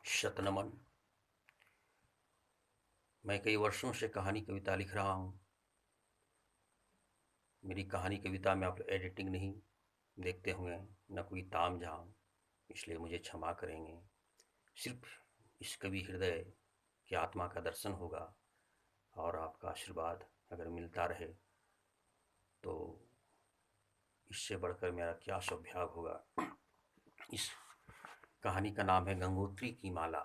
शतनमन। मैं कई वर्षों से कहानी कविता लिख रहा हूँ। मेरी कहानी कविता में आप एडिटिंग नहीं देखते होंगे, न कोई ताम झाम, इसलिए मुझे क्षमा करेंगे। सिर्फ इस कवि हृदय की आत्मा का दर्शन होगा और आपका आशीर्वाद अगर मिलता रहे तो इससे बढ़कर मेरा क्या सौभाग्य होगा। इस कहानी का नाम है गंगोत्री की माला।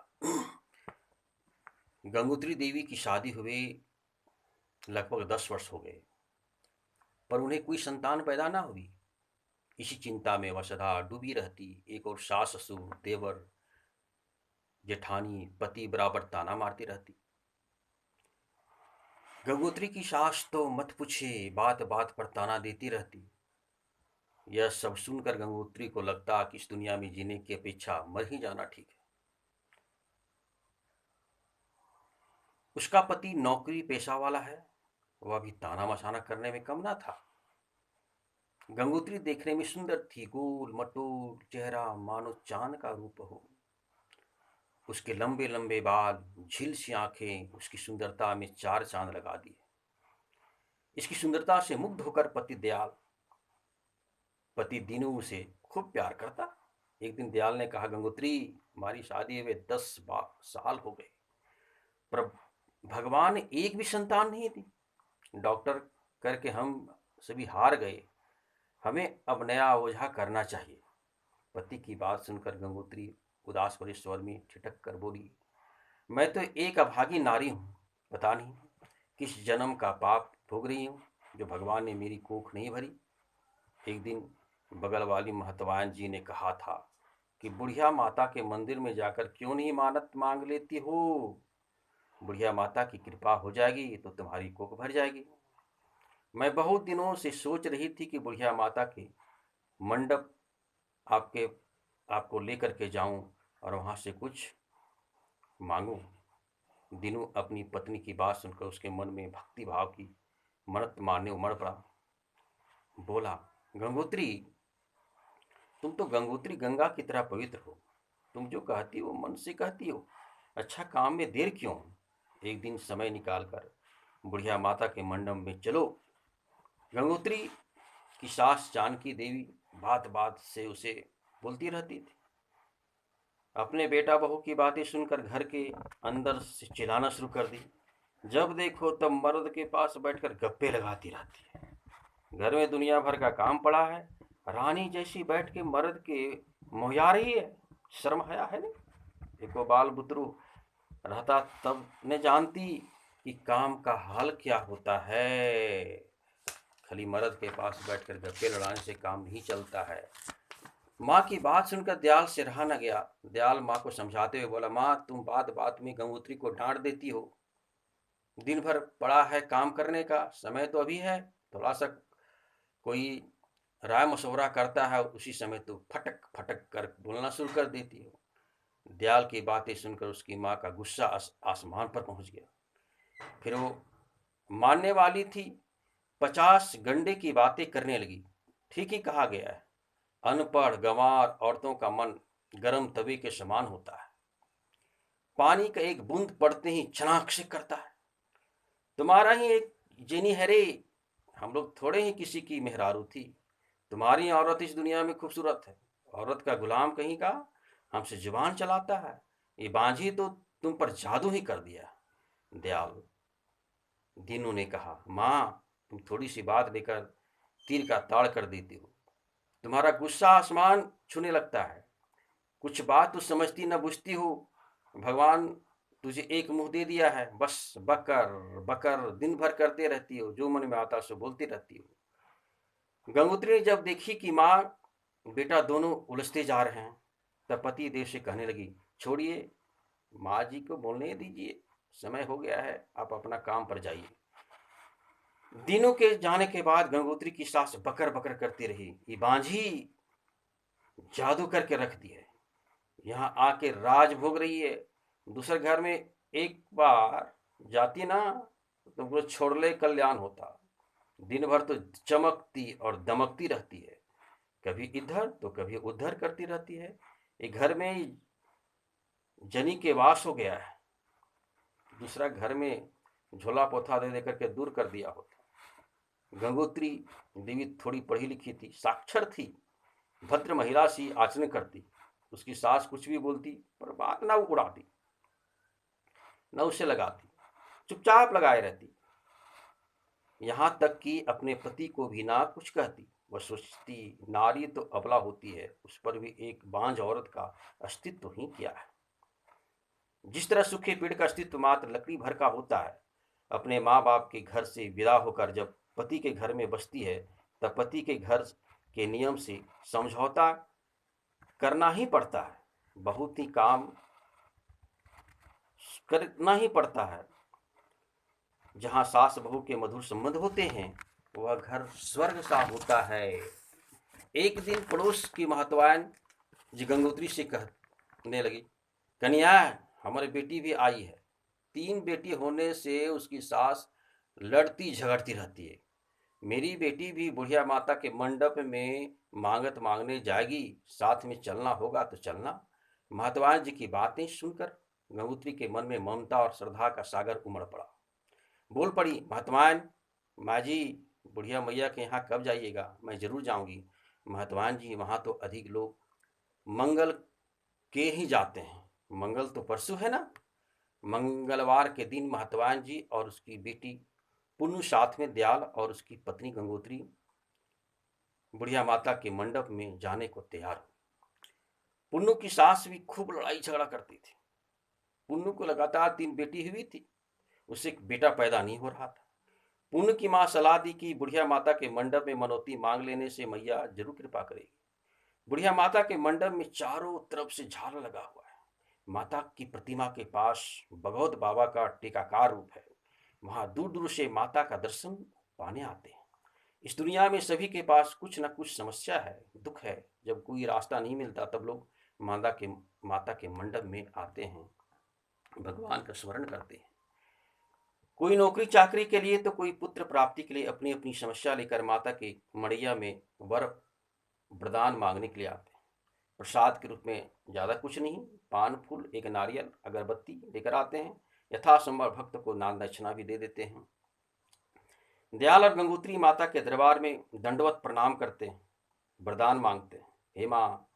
गंगोत्री देवी की शादी हुए लगभग 10 वर्ष हो गए, पर उन्हें कोई संतान पैदा ना हुई। इसी चिंता में वह सदा डूबी रहती। एक और सास ससुर देवर जेठानी पति बराबर ताना मारती रहती। गंगोत्री की सास तो मत पूछे, बात बात पर ताना देती रहती। यह सब सुनकर गंगोत्री को लगता कि इस दुनिया में जीने की अपेक्षा मर ही जाना ठीक है। उसका पति नौकरी पेशा वाला है, वह भी ताना मसाना करने में कम ना था। गंगोत्री देखने में सुंदर थी, गोल मटोल चेहरा मानो चांद का रूप हो। उसके लंबे लंबे बाल, झील सी आंखें उसकी सुंदरता में चार चांद लगा दिए। इसकी सुंदरता से मुग्ध होकर पति दीनू उसे खूब प्यार करता। एक दिन दयाल ने कहा, गंगोत्री, हमारी शादी हुए 10 साल हो गए, पर भगवान ने एक भी संतान नहीं दी। डॉक्टर करके हम सभी हार गए। हमें अब नया ओझा करना चाहिए। पति की बात सुनकर गंगोत्री उदास भरे स्वर में ठिठक कर बोली, मैं तो एक अभागी नारी हूँ। पता नहीं किस जन्म का पाप भोग रही हूँ जो भगवान ने मेरी कोख नहीं भरी। एक दिन बगल वाली महतवान जी ने कहा था कि बुढ़िया माता के मंदिर में जाकर क्यों नहीं मानत मांग लेती हो। बुढ़िया माता की कृपा हो जाएगी तो तुम्हारी कोख भर जाएगी। मैं बहुत दिनों से सोच रही थी कि बुढ़िया माता के मंडप आपके आपको लेकर के जाऊं और वहां से कुछ मांगूं। दीनू अपनी पत्नी की बात सुनकर उसके मन में भक्ति भाव की मन्नत मारने उमड़ पड़ा। बोला, गंगोत्री, तुम तो गंगोत्री गंगा की तरह पवित्र हो। तुम जो कहती हो मन से कहती हो। अच्छा काम में देर क्यों? एक दिन समय निकालकर बुढ़िया माता के मंडप में चलो। गंगोत्री की सास जानकी देवी बात बात से उसे बोलती रहती थी। अपने बेटा बहू की बातें सुनकर घर के अंदर से चिल्लाना शुरू कर दी। जब देखो तब मर्द के पास बैठकर गप्पे लगाती रहती है। घर में दुनिया भर का काम पड़ा है, रानी जैसी बैठ के मर्द के मुहैया रही है। शर्म हया है नहीं। एको बाल बुतरू रहता तब न जानती कि काम का हाल क्या होता है। खाली मर्द के पास बैठकर गप्पे लड़ाने से काम नहीं चलता है। माँ की बात सुनकर दयाल से रहा न गया। दयाल माँ को समझाते हुए बोला, माँ, तुम बात बात में गंगोत्री को डांट देती हो। दिन भर पड़ा है काम करने का, समय तो अभी है। थोड़ा सा कोई राय मशवरा करता है, उसी समय तो फटक फटक कर बोलना शुरू कर देती हो। दयाल की बातें सुनकर उसकी माँ का गुस्सा आसमान पर पहुंच गया। फिर वो मानने वाली थी, 50 गंडे की बातें करने लगी। ठीक ही कहा गया है, अनपढ़ गंवार औरतों का मन गर्म तवे के समान होता है। पानी का एक बूंद पड़ते ही चनाक से करता है। तुम्हारा ही एक जेनी है रे, हम लोग थोड़े ही किसी की मेहरारू थी। तुम्हारी औरत इस दुनिया में खूबसूरत है। औरत का गुलाम कहीं का हमसे जुबान चलाता है। ये बांझी तो तुम पर जादू ही कर दिया। दयाल दीनू ने कहा, माँ, तुम थोड़ी सी बात लेकर तीर का ताड़ कर देती हो। तुम्हारा गुस्सा आसमान छूने लगता है। कुछ बात तो समझती न बुझती हो। भगवान तुझे एक मुंह दे दिया है, बस बकर बकर दिन भर करते रहती हो, जो मन में आता सो बोलती रहती हो। गंगोत्री ने जब देखी कि माँ बेटा दोनों उलझते जा रहे हैं, तब पति देव से कहने लगी, छोड़िए, माँ जी को बोलने दीजिए, समय हो गया है, आप अपना काम पर जाइए। दिनों के जाने के बाद गंगोत्री की सास बकर बकर करती रही, ये बांझी जादू करके रख दी है, यहाँ आके राज भोग रही है। दूसरे घर में एक बार जाती ना तो तुमको छोड़ ले कल्याण होता। दिन भर तो चमकती और दमकती रहती है, कभी इधर तो कभी उधर करती रहती है। ये घर में जनी के वास हो गया है, दूसरा घर में झोला पोथा दे दे करके दूर कर दिया होता। गंगोत्री देवी थोड़ी पढ़ी लिखी थी, साक्षर थी, भद्र महिला सी आचरण करती। उसकी सास कुछ भी बोलती पर बात ना उड़ाती, न उसे लगाती, चुपचाप लगाए रहती। यहाँ तक कि अपने पति को भी ना कुछ कहती। वह सोचती नारी तो अबला होती है, उस पर भी एक बांझ औरत का अस्तित्व ही क्या है। जिस तरह सूखे पेड़ का अस्तित्व मात्र लकड़ी भर का होता है, अपने माँ बाप के घर से विदा होकर जब पति के घर में बसती है, तब पति के घर के नियम से समझौता करना ही पड़ता है। बहुत ही काम करना ही पड़ता है। जहाँ सास बहू के मधुर संबंध होते हैं, वह घर स्वर्ग सा होता है। एक दिन पड़ोस की महतवान जी गंगोत्री से कहने लगी, कन्या, हमारी बेटी भी आई है। 3 बेटी होने से उसकी सास लड़ती झगड़ती रहती है। मेरी बेटी भी बुढ़िया माता के मंडप में मांगत मांगने जाएगी, साथ में चलना होगा तो चलना। महतवान जी की बातें सुनकर गंगोत्री के मन में ममता और श्रद्धा का सागर उमड़ पड़ा। बोल पड़ी, महतवान माँ जी, बुढ़िया मैया के यहाँ कब जाइएगा? मैं जरूर जाऊंगी। महतवान जी, वहाँ तो अधिक लोग मंगल के ही जाते हैं। मंगल तो परसों है ना। मंगलवार के दिन महतवान जी और उसकी बेटी पुन्नू साथ में दयाल और उसकी पत्नी गंगोत्री बुढ़िया माता के मंडप में जाने को तैयार हुई। पुन्नू की सास भी खूब लड़ाई झगड़ा करती थी। पुन्नू को लगातार 3 बेटी हुई थी, उसे एक बेटा पैदा नहीं हो रहा था। पुन्नू की माँ सलाह दी कि बुढ़िया माता के मंडप में मनौती मांग लेने से मैया जरूर कृपा करेगी। बुढ़िया माता के मंडप में चारों तरफ से झालर लगा हुआ है। माता की प्रतिमा के पास भगवत बाबा का टीकाकार रूप है। वहां दूर दूर से माता का दर्शन पाने आते हैं। इस दुनिया में सभी के पास कुछ न कुछ समस्या है, दुख है। जब कोई रास्ता नहीं मिलता तब लोग माता के मंडप में आते हैं, भगवान का स्मरण करते हैं। कोई नौकरी चाकरी के लिए तो कोई पुत्र प्राप्ति के लिए अपनी अपनी समस्या लेकर माता के मड़ैया में वर वरदान मांगने के लिए आते हैं। प्रसाद के रूप में ज़्यादा कुछ नहीं, पान फूल, एक नारियल, अगरबत्ती लेकर आते हैं। यथासंभव भक्त को नाम दक्षिणा भी दे देते हैं। दयाल और गंगोत्री माता के दरबार में दंडवत प्रणाम करते हैं, वरदान मांगते हैं। हे माँ,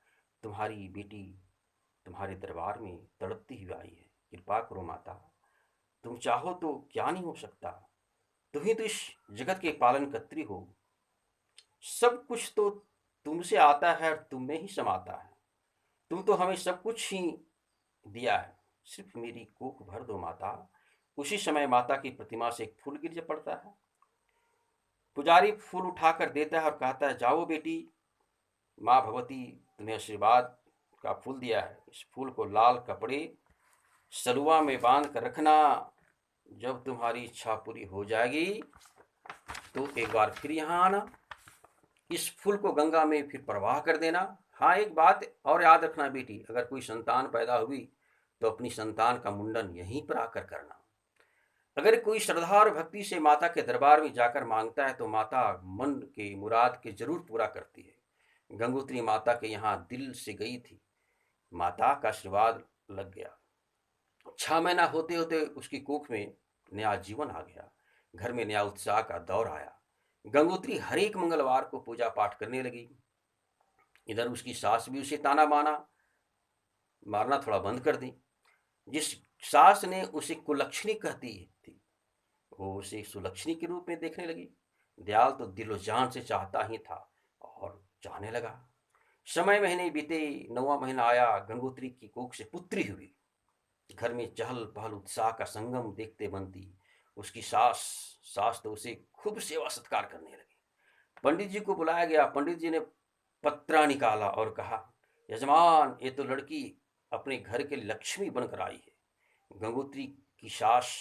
तुम्हारी बेटी तुम्हारे दरबार में तड़पती हुई आई है, कृपा करो माता, तुम चाहो तो क्या नहीं हो सकता। तुम ही तो इस जगत के पालन कर्त्री हो। सब कुछ तो तुमसे आता है और तुम में ही समाता है। तुम तो हमें सब कुछ ही दिया है, सिर्फ मेरी कोख भर दो माता। उसी समय माता की प्रतिमा से एक फूल गिर पड़ता है। पुजारी फूल उठाकर देता है और कहता है, जाओ बेटी, माँ भगवती तुम्हें आशीर्वाद का फूल दिया है। इस फूल को लाल कपड़े सलुआ में बांध कर रखना। जब तुम्हारी इच्छा पूरी हो जाएगी तो एक बार फिर यहाँ आना। इस फूल को गंगा में फिर प्रवाह कर देना। हाँ, एक बात और याद रखना बेटी, अगर कोई संतान पैदा हुई तो अपनी संतान का मुंडन यहीं पर आकर करना। अगर कोई श्रद्धा और भक्ति से माता के दरबार में जाकर मांगता है तो माता मन के मुराद के जरूर पूरा करती है। गंगोत्री माता के यहाँ दिल से गई थी, माता का आशीर्वाद लग गया। 6 महीना होते होते उसकी कोख में नया जीवन आ गया। घर में नया उत्साह का दौर आया। गंगोत्री हर एक मंगलवार को पूजा पाठ करने लगी। इधर उसकी सास भी उसे ताना मारना थोड़ा बंद कर दी। जिस सास ने उसे कुलक्षणी कहती थी, वो उसे सुलक्षणी के रूप में देखने लगी। दयाल तो दिलो जान से चाहता ही था और चाहने लगा। समय महीने बीते, 9वां महीना आया। गंगोत्री की कोख से पुत्री हुई। घर में चहल पहल उत्साह का संगम देखते बनती। उसकी सास तो उसे खूब सेवा सत्कार करने लगी। पंडित जी को बुलाया गया। पंडित जी ने पत्रा निकाला और कहा, यजमान, ये तो लड़की अपने घर के लक्ष्मी बनकर आई है। गंगोत्री की सास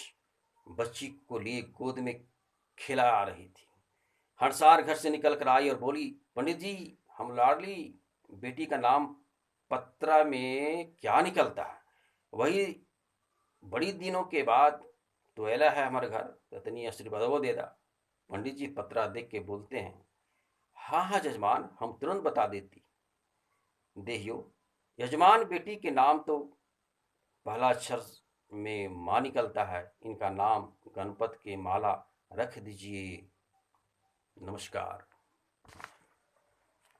बच्ची को लिए गोद में खिला आ रही थी। हंसार घर से निकल कर आई और बोली, पंडित जी, हम लाडली बेटी का नाम पत्रा में क्या निकलता है? वही बड़ी दिनों के बाद तो एला है हमारे घर, ततनी आशीर्वाद वो दे दा। पंडित जी पत्रा देख के बोलते हैं, हाँ हाँ जजमान, हम तुरंत बता देती। देहियो, यजमान बेटी के नाम तो पहला अक्षर में माँ निकलता है, इनका नाम गणपत के माला रख दीजिए। नमस्कार।